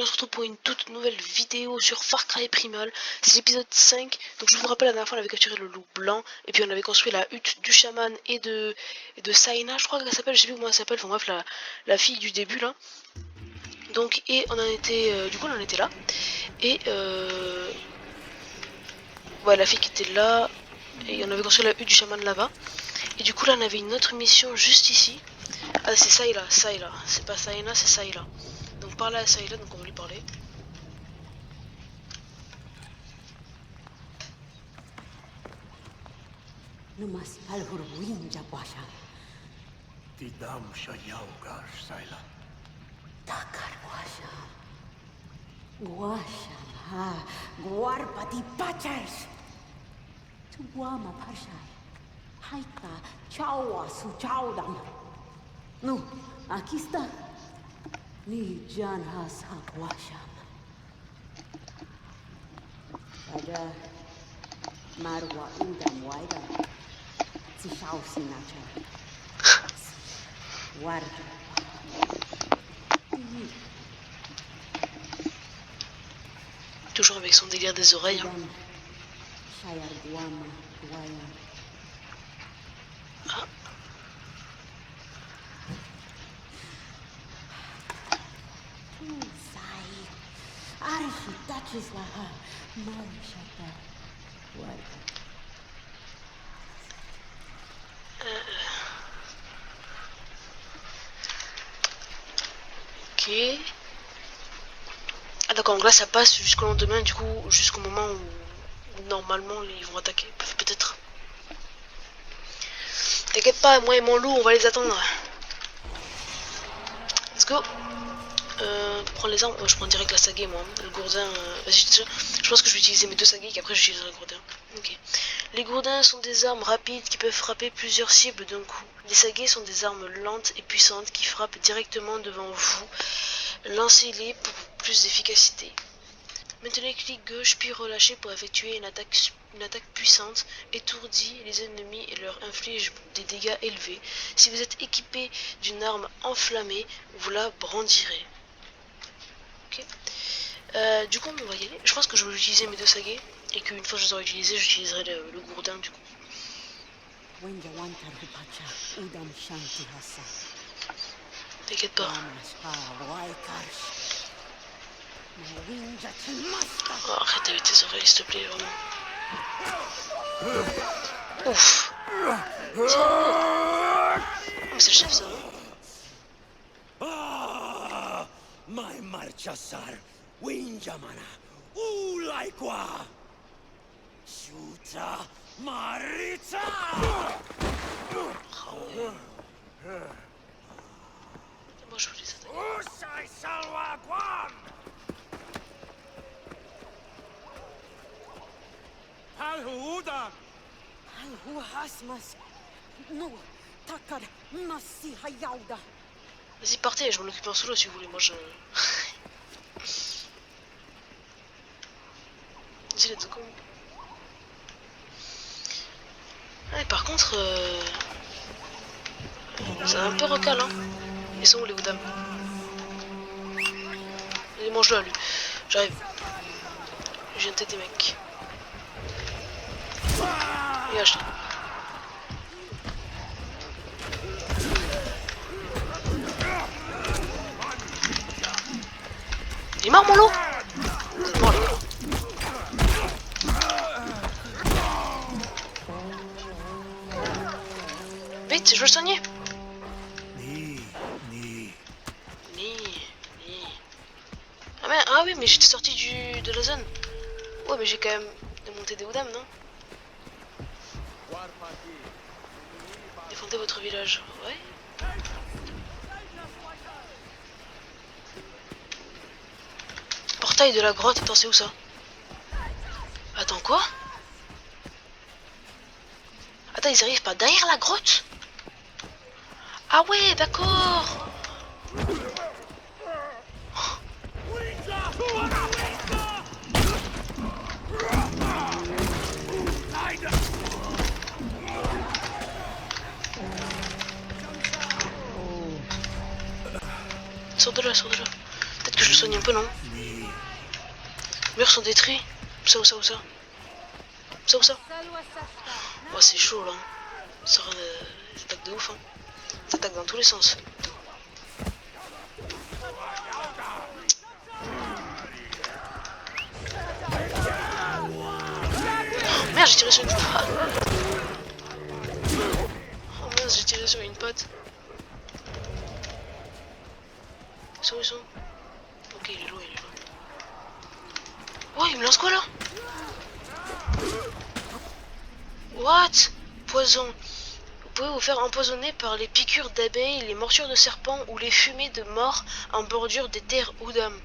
on se retrouve pour une toute nouvelle vidéo sur Far Cry Primal. C'est l'épisode 5. Donc je vous rappelle, la dernière fois on avait capturé le loup blanc. Et puis on avait construit la hutte du chaman et de Saina, je crois qu'elle s'appelle, je sais plus comment elle s'appelle. Enfin bref, la fille du début là. Donc et on en était, du coup on en était là. Et ouais, la fille qui était là. Et on avait construit la hutte du chaman là-bas. Et du coup là on avait une autre mission juste ici. Ah, c'est Sayla. C'est pas Saina, c'est Sayla. Donc parler à Sayla, donc on va lui parler. Numas palhur winja pasha. Tidam shayaugar Sayla. Takar pasha. Guasha ha. Guarpati pachas. Tuama pashai. Haika chawa su chaudam. No, aqui está. Ni jan has ha guasham. Ada marwa indam waida. Si chau sinacha. Guarda. Toujours avec son délire des oreilles. Hein. Ah. Ok. Ah d'accord, donc là ça passe jusqu'au lendemain, du coup, jusqu'au moment où normalement ils vont attaquer, peut-être. T'inquiète pas, moi et mon loup, on va les attendre. Let's go. Prends les armes. Oh, je prends direct la sagaie, moi. Le gourdin. Vas-y, je pense que je vais utiliser mes deux sagaes et qu'après j'utiliserai le gourdin. Ok. Les gourdins sont des armes rapides qui peuvent frapper plusieurs cibles d'un coup. Les sagaes sont des armes lentes et puissantes qui frappent directement devant vous. Lancez-les pour plus d'efficacité. Maintenez clic gauche puis relâchez pour effectuer une attaque puissante, étourdit les ennemis et leur inflige des dégâts élevés. Si vous êtes équipé d'une arme enflammée, vous la brandirez. Ok. Du coup on va y aller. Je pense que je vais utiliser mes deux sagaes et qu'une fois que je les aurai utilisés, j'utiliserai le gourdin du coup. T'inquiète pas. Oh, arrête avec tes oreilles s'il te plaît, vraiment. Ouf. Oh, mais c'est le chef ça, non? Ah, mai marchasar, winjamana, ulaikwa, shuta marita. Moi je voulais ça. Usai salwa guam. Halhudan. Alhu hasmas. No, takar nasi hayauda. Vas-y partez, je m'en occupe en solo si vous voulez, moi je... Vas-y let's go. Ouais, par contre... c'est un peu recal hein. Ils sont où les Woodham? Allez mange-le lui. J'arrive. Je viens de têter mec. Dégage toi. Il est mort mon loup. C'est mort les gars. Vite, je veux le soigner. Ah oui, mais j'étais sorti de la zone. Ouais, mais j'ai quand même démonté des Woodham, non? Défendez votre village. Ouais. Portail de la grotte. Attends, c'est où ça? Attends, quoi? Attends, ils arrivent pas derrière la grotte? Ah ouais, d'accord. Sors de là, sors de là. Peut-être que je le soigne un peu, non? murs sont détruits. Ça, où ça, où ça? Ça, où ça? Ouais, c'est chaud là. Ça attaque de ouf. Hein. Ça attaque dans tous les sens. Oh, merde, j'ai tiré sur une patte. Oh merde, j'ai tiré sur une patte. Ils sont. Ok, il est loin, il est loin. Oh, il me lance quoi là? What? Poison. Vous pouvez vous faire empoisonner par les piqûres d'abeilles, les morsures de serpents ou les fumées de mort en bordure des terres Udam.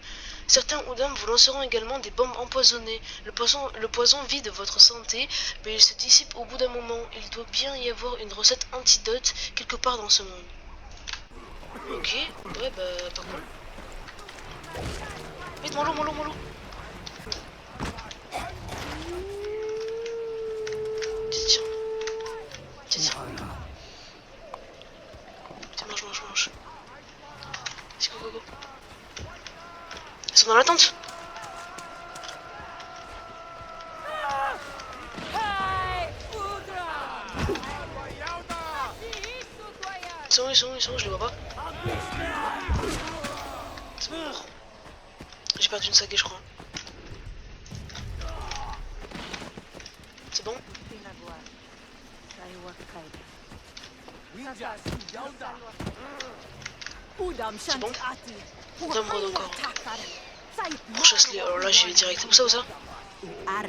Certains Udam vous lanceront également des bombes empoisonnées. Le poison vide votre santé, mais il se dissipe au bout d'un moment. Il doit bien y avoir une recette antidote quelque part dans ce monde. Ok, ouais bah pas cool. Vite, mollo, mollo, mollo. Tiens. Tiens. Tiens, mange, mange, mange. Let's go, go, go. Ils sont dans la tente. Ils sont, je les vois pas. C'est mort. J'ai perdu une saga, je crois. C'est bon? C'est bon? Donne-moi encore. On chasse les... Alors là, j'y vais direct. Où ça, où ça? Par où?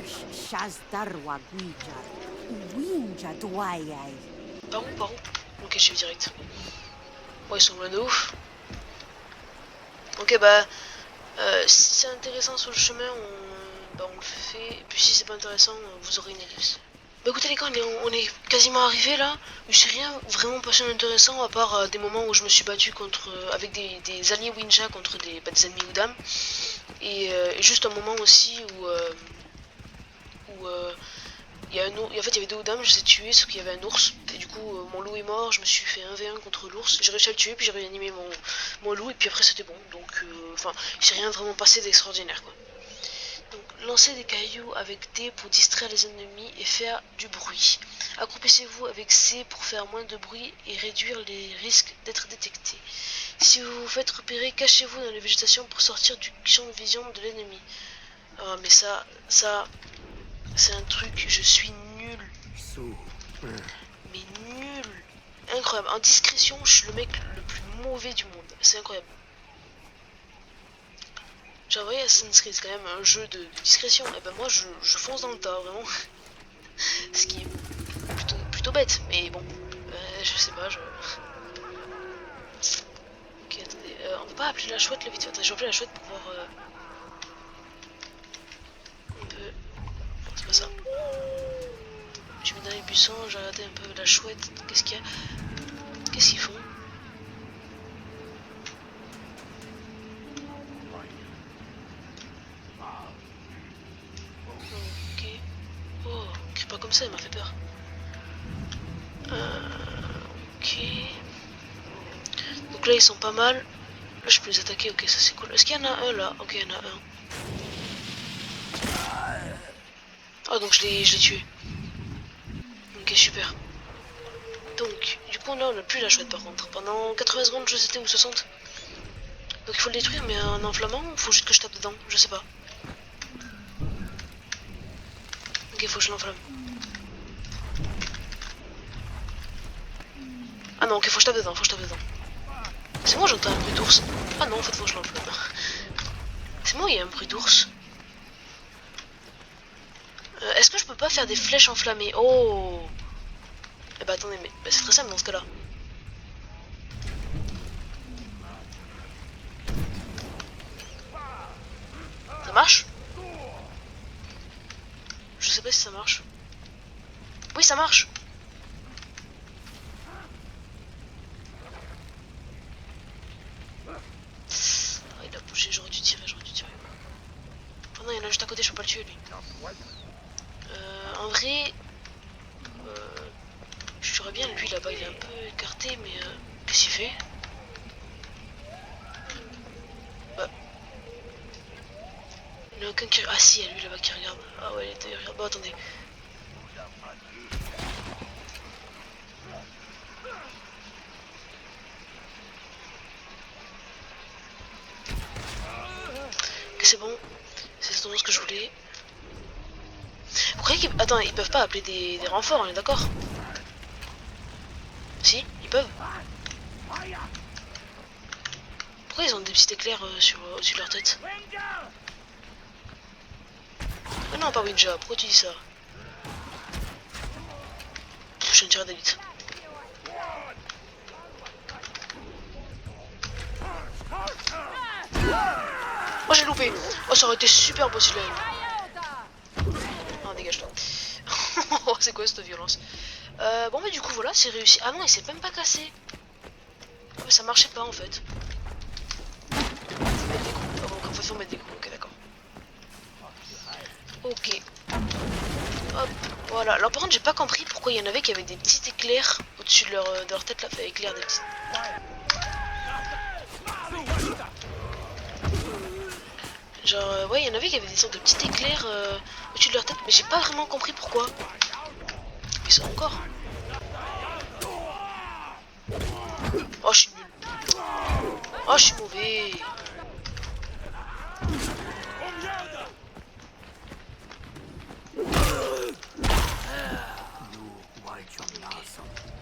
Par où? Ok, j'y vais direct. Ouais, ils sont loin de ouf. Ok, bah... si c'est intéressant sur le chemin, on le fait. Et puis si c'est pas intéressant, vous aurez une ellipse. Bah écoutez les gars, on est quasiment arrivé là. Il s'est rien vraiment passé d'intéressant à part des moments où je me suis battu contre, avec des alliés Winja contre des ennemis Udam. Et juste un moment aussi où il y a en fait il y avait deux Udam, je les ai tués sauf qu'il y avait un ours. Et du coup mon loup est mort, je me suis fait 1v1 contre l'ours. J'ai réussi à le tuer, puis j'ai réanimé mon loup et puis après c'était bon. Donc enfin il s'est rien vraiment passé d'extraordinaire quoi. Donc, lancez des cailloux avec D pour distraire les ennemis et faire du bruit. Accroupissez-vous avec C pour faire moins de bruit et réduire les risques d'être détecté. Si vous vous faites repérer, cachez-vous dans la végétation pour sortir du champ de vision de l'ennemi. Oh, mais ça, c'est un truc, je suis nul. Mais nul. Incroyable. En discrétion, je suis le mec le plus mauvais du monde. C'est incroyable. Genre, oui, Assassin's Creed, c'est quand même un jeu de discrétion. Et ben moi, je fonce dans le tas, vraiment. Ce qui est plutôt bête, mais bon. Je sais pas, Ok, attendez. On peut pas appeler la chouette, le vite fait. Attendez, je vais appeler la chouette pour voir... un peu... Non, c'est pas ça. Je me mets dans les buissons, j'ai regardé un peu la chouette. Qu'est-ce qu'il y a? Qu'est-ce qu'ils font? Ok. Oh, crie pas comme ça, elle m'a fait peur. Ok. Donc là, ils sont pas mal. Là, je peux les attaquer. Ok, ça c'est cool. Est-ce qu'il y en a un là? Ok, il y en a un. Ah, donc je l'ai tué. Ok, super. Donc, du coup, là, on n'a plus la chouette par contre. Pendant 80 secondes, je sais où 60. Donc il faut le détruire, mais en enflammant ou faut juste que je tape dedans? Je sais pas. Ok, faut que je l'enflamme. Ah non, ok, faut que je tape dedans, C'est moi, j'entends un bruit d'ours. Ah non, en fait, faut que je l'enflamme. C'est moi, il y a un bruit d'ours. Est-ce que je peux pas faire des flèches enflammées? Oh! Eh bah attendez, mais bah, c'est très simple dans ce cas-là. Ça marche? Je sais pas si ça marche. Oui, ça marche! Ah, il a bougé, j'aurais dû tirer. Oh non, il y en a juste à côté, je peux pas le tuer lui. En vrai... je tuerais bien lui là-bas, il est un peu écarté, mais... qu'est-ce qu'il fait? Il n'y en a aucun qui... Ah si, il y a lui là-bas qui regarde. Ah ouais, il regarde. Bon, attendez. Ok, c'est bon. C'est exactement ce que je voulais. Vous croyez qu'ils... Attends, ils peuvent pas appeler des renforts, on est d'accord? Si, ils peuvent. Pourquoi ils ont des petits éclairs au-dessus de leur tête? Oh non, pas Winja, pourquoi tu dis ça? Je suis un tireur d'élite. Oh, j'ai loupé. Oh, ça aurait été super beau si là. Ah, dégage-toi. Oh, c'est quoi cette violence? Bon, mais du coup, voilà, c'est réussi. Ah non, il s'est même pas cassé. Mais ça marchait pas en fait. Faut mettre des coups. Ah bon, en fait, faut mettre des coups. Ok, d'accord. Ok. Hop, voilà. Alors, par contre, j'ai pas compris pourquoi il y en avait qui avaient des petits éclairs au-dessus de leur tête là. Fait éclair des petits. Genre, ouais, il y en avait qui avaient des sortes de petits éclairs au-dessus de leur tête, mais j'ai pas vraiment compris pourquoi. Mais ça encore. Oh, je suis nul. Oh, je suis mauvais.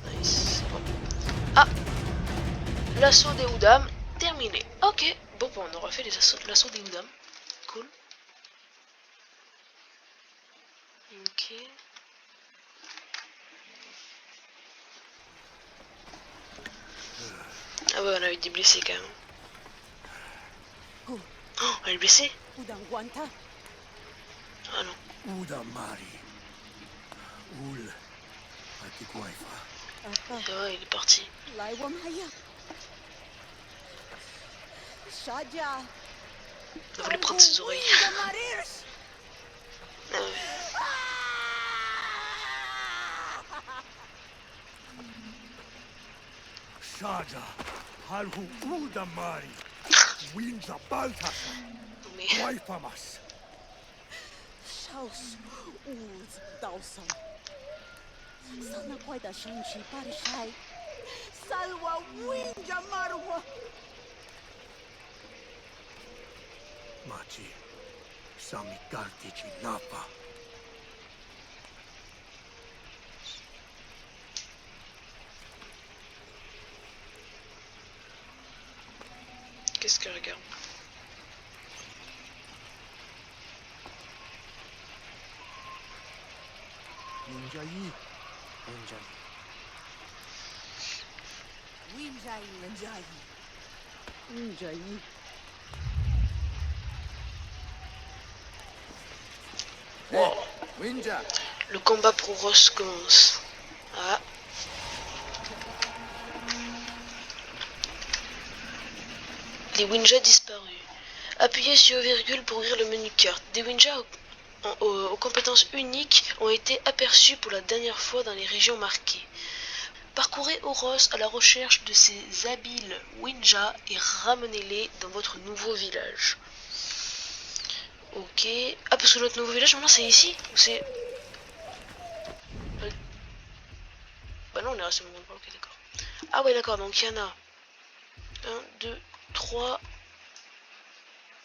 Nice. Ah, l'assaut des Udam terminé. Ok, bon, on aura fait l'assaut des Udam. Cool. Ok. Ah ouais, on a eu des blessés quand même. Oh, elle est blessée? Ah non. Udamari. Ul. Atiguaifa. Ah ouais, il est parti. On voulait prendre ses oreilles. Ah ouais. Shaja. Halhu Udamari. Winja Baltasar. Mais... Waifamas. Shaus Uz Dawson. Sana Quaida Shanchi Parishai. Salwa Winja Marwa. Machi. Samikartici Napa. Qu'est-ce qu'elle regarde? Winjai. Winjai. Winjai Winjai. Winjai. Wow. Winja. Le combat pour Ross commence. Ah. Les Winja disparus. Appuyez sur virgule pour ouvrir le menu carte. Des Winja aux compétences uniques ont été aperçus pour la dernière fois dans les régions marquées. Parcourez Oros à la recherche de ces habiles Winja et ramenez-les dans votre nouveau village. Ok. Ah, parce que notre nouveau village, maintenant, c'est ici? Ou c'est... Bah non, on est resté au même endroit, ok, d'accord. Ah ouais, d'accord, donc il y en a... 1, 2, 3...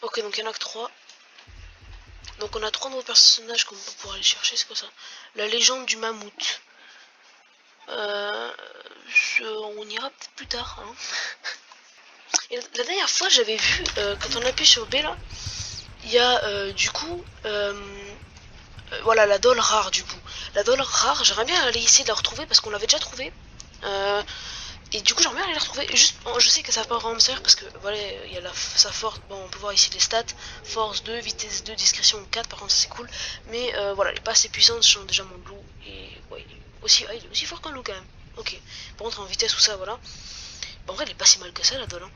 Ok, donc il y en a que 3. Donc on a 3 nouveaux personnages qu'on va pouvoir aller chercher, c'est quoi ça? La légende du mammouth. On ira peut-être plus tard, hein. Et la dernière fois, j'avais vu, quand on appuie sur B là, il y a du coup... voilà, la doll rare du coup. La doll rare, j'aimerais bien aller essayer de la retrouver parce qu'on l'avait déjà trouvée. Et du coup, j'aimerais bien aller la retrouver. Juste, bon, je sais que ça va pas vraiment me servir parce que voilà, il y a sa force. Bon, on peut voir ici les stats: force 2, vitesse 2, discrétion 4. Par contre, ça c'est cool. Mais voilà, elle est pas assez puissante. Je sens déjà mon loup. Et ouais, il est aussi fort qu'un loup quand même. Ok. Par contre, en vitesse, tout ça, voilà. Bon, en vrai, elle est pas si mal que ça la doll. Hein.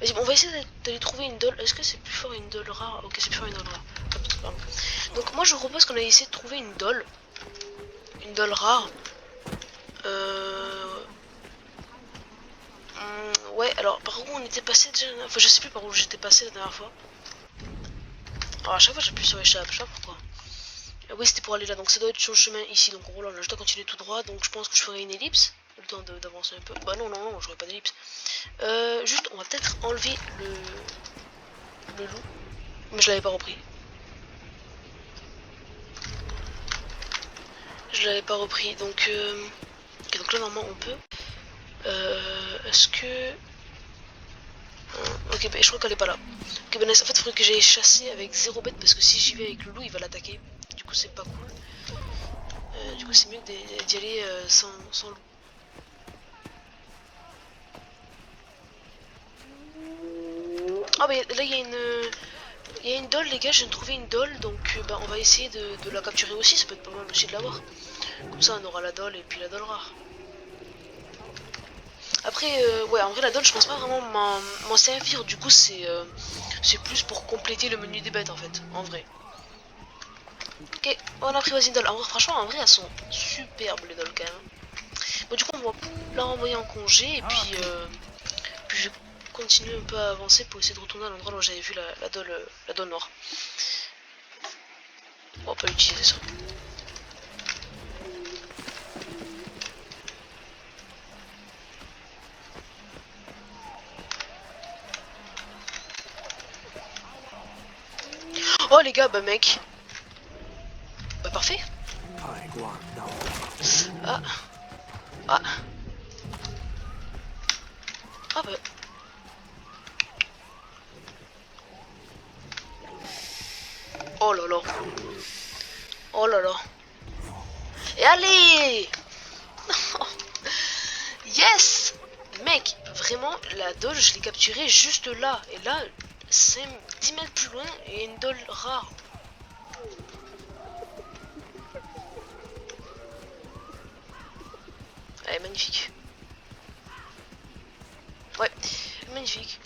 Vas-y, bon, on va essayer d'aller trouver une doll. Est-ce que c'est plus fort une doll rare? Ok, c'est plus fort une doll rare. Pardon. Donc, moi je vous propose qu'on aille essayer de trouver une doll. Une doll rare. Ouais, alors par où on était passé déjà? Enfin, je sais plus par où j'étais passé la dernière fois. Alors à chaque fois j'appuie sur échappe, je sais pas pourquoi. Oui, c'était pour aller là, donc ça doit être sur le chemin ici. Donc voilà, là je dois continuer tout droit, donc je pense que je ferai une ellipse. Le temps d'avancer un peu. Bah non, non, non, j'aurais pas d'ellipse. Juste, on va peut-être enlever le loup. Mais je l'avais pas repris. Je l'avais pas repris, donc... Ok, donc là normalement on peut. Est-ce que... Ok, bah, je crois qu'elle est pas là. Ok, ben en fait il faudrait que j'aille chasser avec 0 bête parce que si j'y vais avec le loup il va l'attaquer. Du coup c'est pas cool. Du coup c'est mieux d'y aller sans loup. Ah bah là il y a une doll les gars, je viens de trouver une doll donc bah, on va essayer de la capturer aussi, ça peut être pas mal aussi de l'avoir. Comme ça on aura la doll et puis la doll rare. Après ouais en vrai la doll je pense pas vraiment m'en servir, du coup c'est plus pour compléter le menu des bêtes en fait, en vrai. Ok, on a pris une doll. En vrai, franchement en vrai elles sont superbes les dolls quand même. Bon du coup on va la renvoyer en congé et puis je vais continuer un peu à avancer pour essayer de retourner à l'endroit où j'avais vu la doll noire. On va pas utiliser ça. Oh les gars, bah mec. Bah parfait. Ah. Ah. Ah bah. Oh là là. Oh là là. Et allez. Yes. Mec, vraiment, la doll, je l'ai capturée juste là. Et là, c'est 10 mètres plus loin et une doll rare. Elle est magnifique. Ouais, magnifique.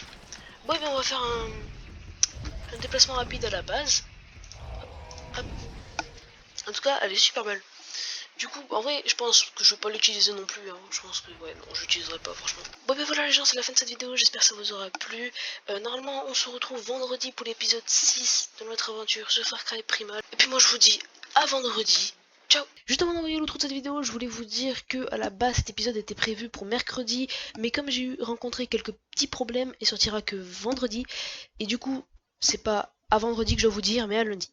Bon, et bien on va faire un déplacement rapide à la base. Hop. En tout cas, elle est super belle. Du coup, en vrai, je pense que je vais pas l'utiliser non plus. Hein. Je pense que, ouais, non, j'utiliserai pas, franchement. Bon, ben voilà, les gens, c'est la fin de cette vidéo. J'espère que ça vous aura plu. Normalement, on se retrouve vendredi pour l'épisode 6 de notre aventure sur Far Cry Primal. Et puis, moi, je vous dis à vendredi. Ciao. Juste avant d'envoyer l'autre de cette vidéo, je voulais vous dire que à la base, cet épisode était prévu pour mercredi. Mais comme j'ai eu rencontré quelques petits problèmes, il sortira que vendredi. Et du coup, c'est pas à vendredi que je dois vous dire, mais à lundi.